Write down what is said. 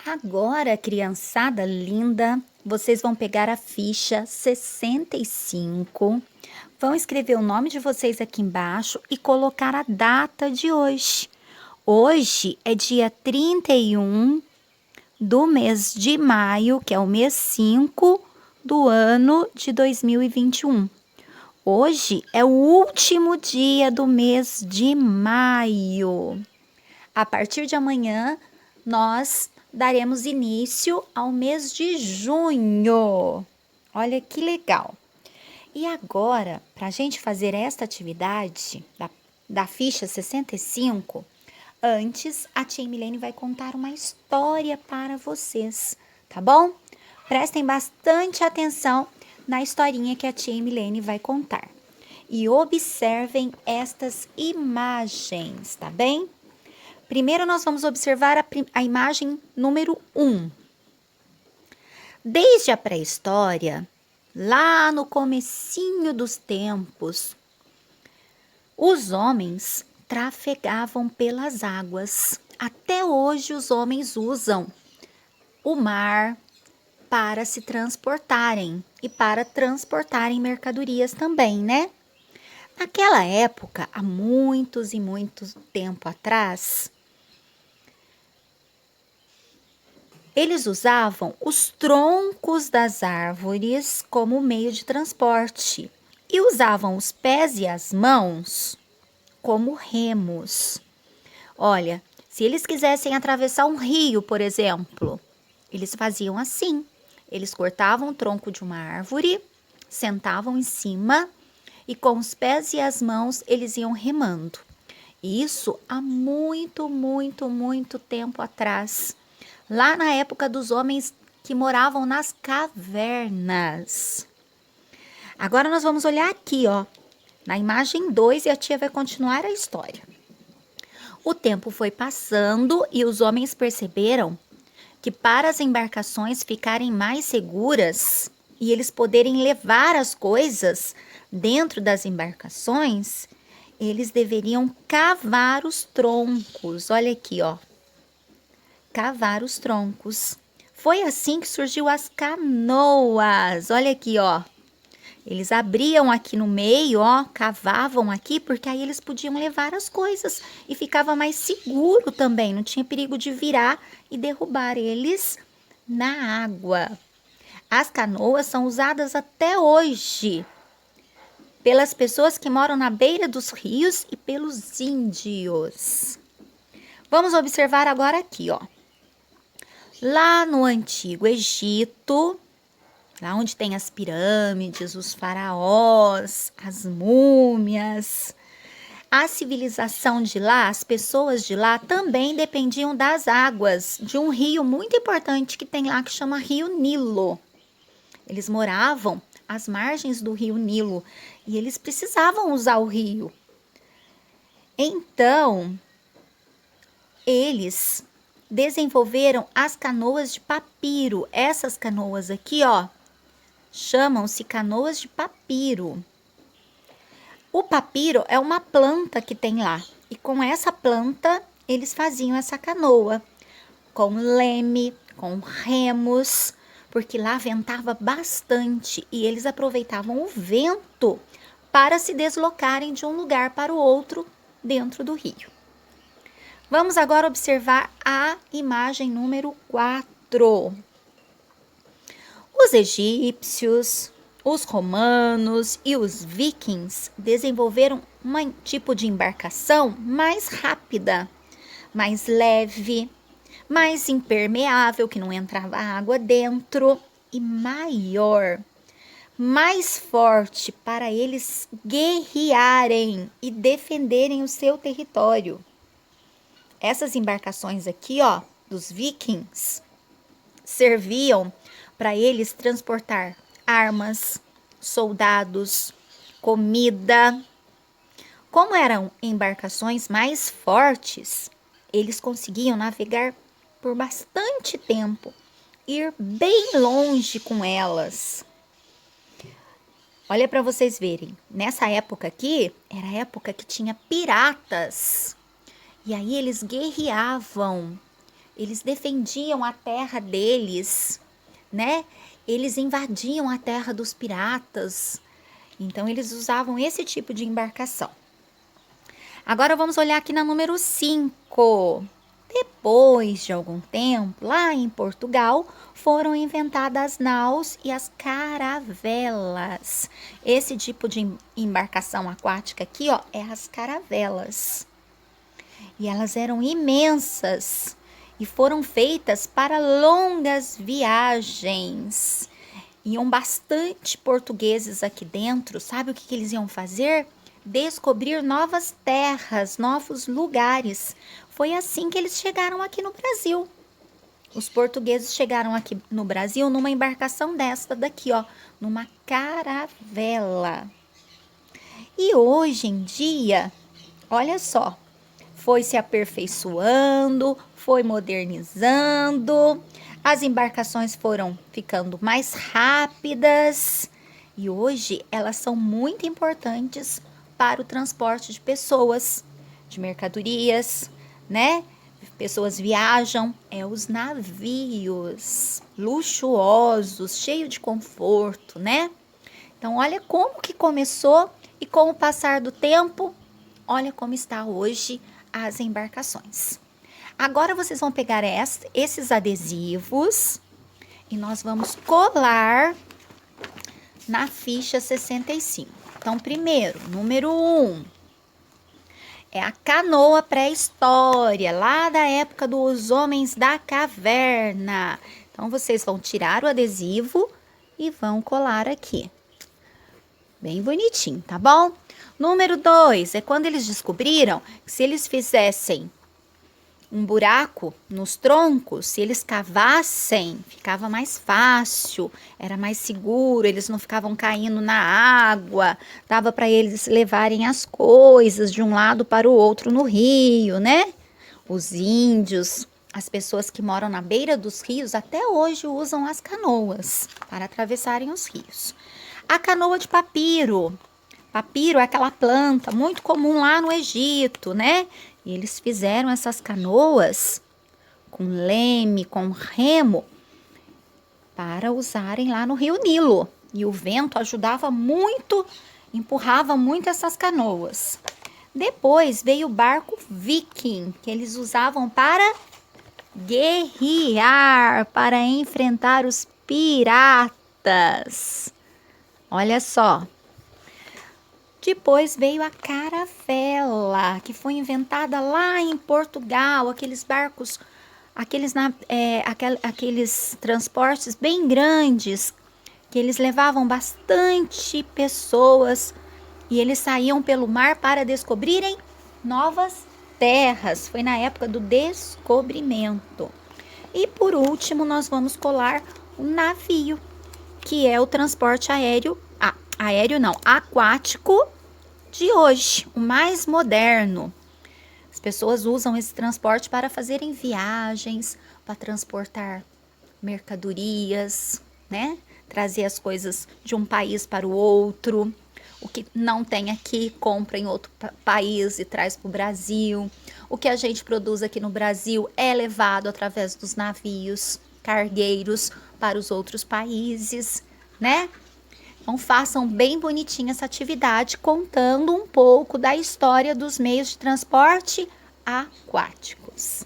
Agora, criançada linda, vocês vão pegar a ficha 65, vão escrever o nome de vocês aqui embaixo e colocar a data de hoje. Hoje é dia 31 do mês de maio, que é o mês 5 do ano de 2021. Hoje é o último dia do mês de maio. A partir de amanhã, nós daremos início ao mês de junho. Olha que legal! E agora, para a gente fazer esta atividade da ficha 65, antes a tia Milene vai contar uma história para vocês, tá bom? Prestem bastante atenção na historinha que a tia Milene vai contar. E observem estas imagens, tá bem? Primeiro, nós vamos observar a imagem número 1. Desde a pré-história, lá no comecinho dos tempos, os homens trafegavam pelas águas. Até hoje, os homens usam o mar para se transportarem e para transportarem mercadorias também, né? Naquela época, há muitos e muito tempo atrás, eles usavam os troncos das árvores como meio de transporte e usavam os pés e as mãos como remos. Olha, se eles quisessem atravessar um rio, por exemplo, eles faziam assim. Eles cortavam o tronco de uma árvore, sentavam em cima e com os pés e as mãos eles iam remando. Isso há muito, muito, muito tempo atrás. Lá na época dos homens que moravam nas cavernas. Agora nós vamos olhar aqui, ó, na imagem 2 e a tia vai continuar a história. O tempo foi passando e os homens perceberam que para as embarcações ficarem mais seguras e eles poderem levar as coisas dentro das embarcações, eles deveriam cavar os troncos. Olha aqui, ó. Cavar os troncos. Foi assim que surgiu as canoas. Olha aqui, ó. Eles abriam aqui no meio, ó, cavavam aqui, porque aí eles podiam levar as coisas e ficava mais seguro também, não tinha perigo de virar e derrubar eles na água. As canoas são usadas até hoje pelas pessoas que moram na beira dos rios e pelos índios. Vamos observar agora aqui, ó. Lá no Antigo Egito, lá onde tem as pirâmides, os faraós, as múmias, a civilização de lá, as pessoas de lá também dependiam das águas de um rio muito importante que tem lá que chama Rio Nilo. Eles moravam às margens do Rio Nilo e eles precisavam usar o rio. Então, eles desenvolveram as canoas de papiro. Essas canoas aqui, ó, chamam-se canoas de papiro. O papiro é uma planta que tem lá. E com essa planta, eles faziam essa canoa. Com leme, com remos, porque lá ventava bastante. E eles aproveitavam o vento para se deslocarem de um lugar para o outro dentro do rio. Vamos agora observar a imagem número 4. Os egípcios, os romanos e os vikings desenvolveram um tipo de embarcação mais rápida, mais leve, mais impermeável, que não entrava água dentro, e maior, mais forte para eles guerrearem e defenderem o seu território. Essas embarcações aqui, ó, dos vikings, serviam para eles transportar armas, soldados, comida. Como eram embarcações mais fortes, eles conseguiam navegar por bastante tempo, ir bem longe com elas. Olha para vocês verem, nessa época aqui, era a época que tinha piratas. E aí eles guerreavam Eles defendiam a terra deles, né? Eles invadiam a terra dos piratas. Então, eles usavam esse tipo de embarcação. Agora, vamos olhar aqui na número 5. Depois de algum tempo, lá em Portugal, foram inventadas as naus e as caravelas. Esse tipo de embarcação aquática aqui, ó, é as caravelas. E elas eram imensas e foram feitas para longas viagens. Iam bastante portugueses aqui dentro. Sabe o que eles iam fazer? Descobrir novas terras, novos lugares. Foi assim que eles chegaram aqui no Brasil. Os portugueses chegaram aqui no Brasil numa embarcação desta daqui, ó, numa caravela. E hoje em dia, olha só, foi se aperfeiçoando, foi modernizando, as embarcações foram ficando mais rápidas e hoje elas são muito importantes para o transporte de pessoas, de mercadorias, né? Pessoas viajam, os navios luxuosos, cheios de conforto, né? Então, olha como que começou e com o passar do tempo, olha como está hoje as embarcações. Agora vocês vão pegar esses adesivos e nós vamos colar na ficha 65. Então, primeiro, número 1, é a canoa pré-história, lá da época dos homens da caverna. Então, vocês vão tirar o adesivo e vão colar aqui. Bem bonitinho, tá bom? Número 2, é quando eles descobriram que se eles fizessem um buraco nos troncos, se eles cavassem, ficava mais fácil, era mais seguro, eles não ficavam caindo na água, dava para eles levarem as coisas de um lado para o outro no rio, né? Os índios, as pessoas que moram na beira dos rios, até hoje usam as canoas para atravessarem os rios. A canoa de papiro. Papiro é aquela planta muito comum lá no Egito, né? E eles fizeram essas canoas com leme, com remo, para usarem lá no Rio Nilo. E o vento ajudava muito, empurrava muito essas canoas. Depois veio o barco viking, que eles usavam para guerrear, para enfrentar os piratas. Olha só. Depois veio a caravela, que foi inventada lá em Portugal, aqueles barcos, aqueles transportes bem grandes, que eles levavam bastante pessoas e eles saíam pelo mar para descobrirem novas terras. Foi na época do descobrimento. E por último, nós vamos colar o navio, que é o transporte aquático de hoje, o mais moderno. As pessoas usam esse transporte para fazerem viagens, para transportar mercadorias, né? Trazer as coisas de um país para o outro. O que não tem aqui, compra em outro país e traz para o Brasil. O que a gente produz aqui no Brasil é levado através dos navios cargueiros para os outros países, né? Então, façam bem bonitinha essa atividade, contando um pouco da história dos meios de transporte aquáticos.